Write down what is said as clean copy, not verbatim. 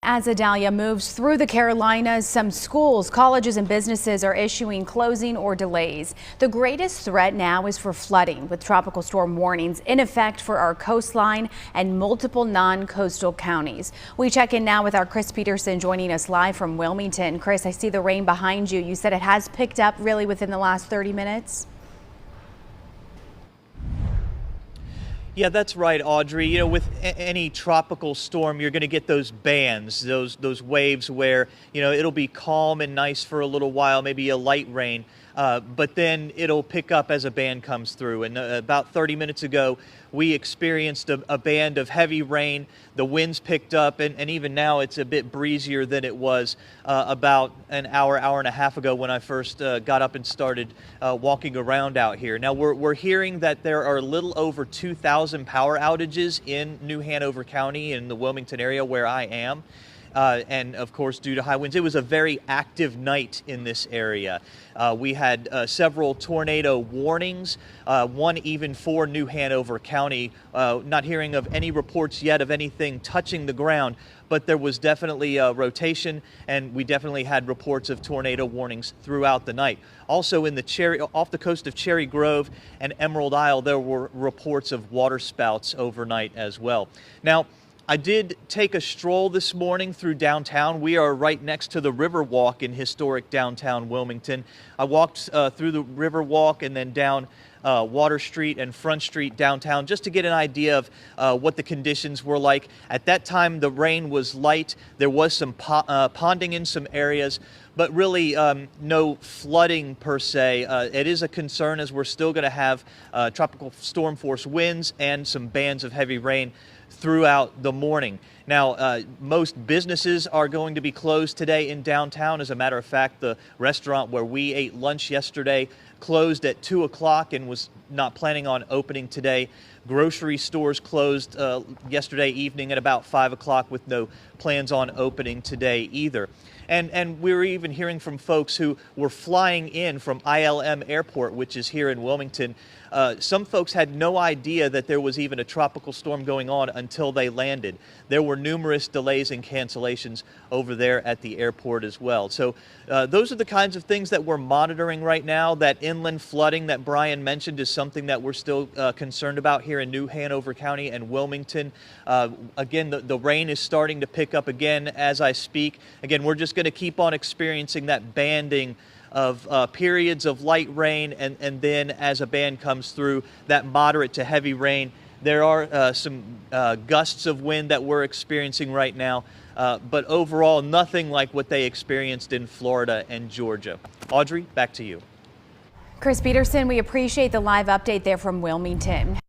As Idalia moves through the Carolinas, some schools, colleges and businesses are issuing closing or delays. The greatest threat now is for flooding, with tropical storm warnings in effect for our coastline and multiple non-coastal counties. We check in now with our Chris Peterson joining us live from Wilmington. Chris, I see the rain behind you. You said it has picked up really within the last 30 minutes. Yeah, that's right, Audrey. You know, with any tropical storm, you're going to get those bands, those waves where, you know, it'll be calm and nice for a little while, maybe a light rain, but then it'll pick up as a band comes through. And about 30 minutes ago, we experienced a band of heavy rain. The winds picked up, and even now it's a bit breezier than it was about an hour and a half ago when I first got up and started walking around out here. Now, we're hearing that there are a little over 2,000 power outages in New Hanover County in the Wilmington area where I am. And of course, due to high winds, it was a very active night in this area. We had several tornado warnings, one even for New Hanover County. Not hearing of any reports yet of anything touching the ground, but there was definitely a rotation, and we definitely had reports of tornado warnings throughout the night. Also in the off the coast of Cherry Grove and Emerald Isle, there were reports of waterspouts overnight as well. Now, I did take a stroll this morning through downtown. We are right next to the Riverwalk in historic downtown Wilmington. I walked through the Riverwalk and then down Water Street and Front Street downtown just to get an idea of what the conditions were like. At that time, the rain was light. There was some ponding in some areas, but really no flooding per se. It is a concern as we're still going to have tropical storm force winds and some bands of heavy rain throughout the morning. Now, most businesses are going to be closed today in downtown. As a matter of fact, the restaurant where we ate lunch yesterday closed at 2 o'clock and was not planning on opening today. Grocery stores closed yesterday evening at about 5 o'clock with no plans on opening today either. And we were even hearing from folks who were flying in from ILM Airport, which is here in Wilmington. Some folks had no idea that there was even a tropical storm going on until they landed. There were numerous delays and cancellations over there at the airport as well. So those are the kinds of things that we're monitoring right now. That inland flooding that Brian mentioned is something that we're still concerned about here in New Hanover County and Wilmington. Again, the rain is starting to pick up again as I speak. Again, we're just going to keep on experiencing that banding of periods of light rain, and then as a band comes through, that moderate to heavy rain. There are some gusts of wind that we're experiencing right now, but overall nothing like what they experienced in Florida and Georgia. Audrey, back to you. Chris Peterson, we appreciate the live update there from Wilmington.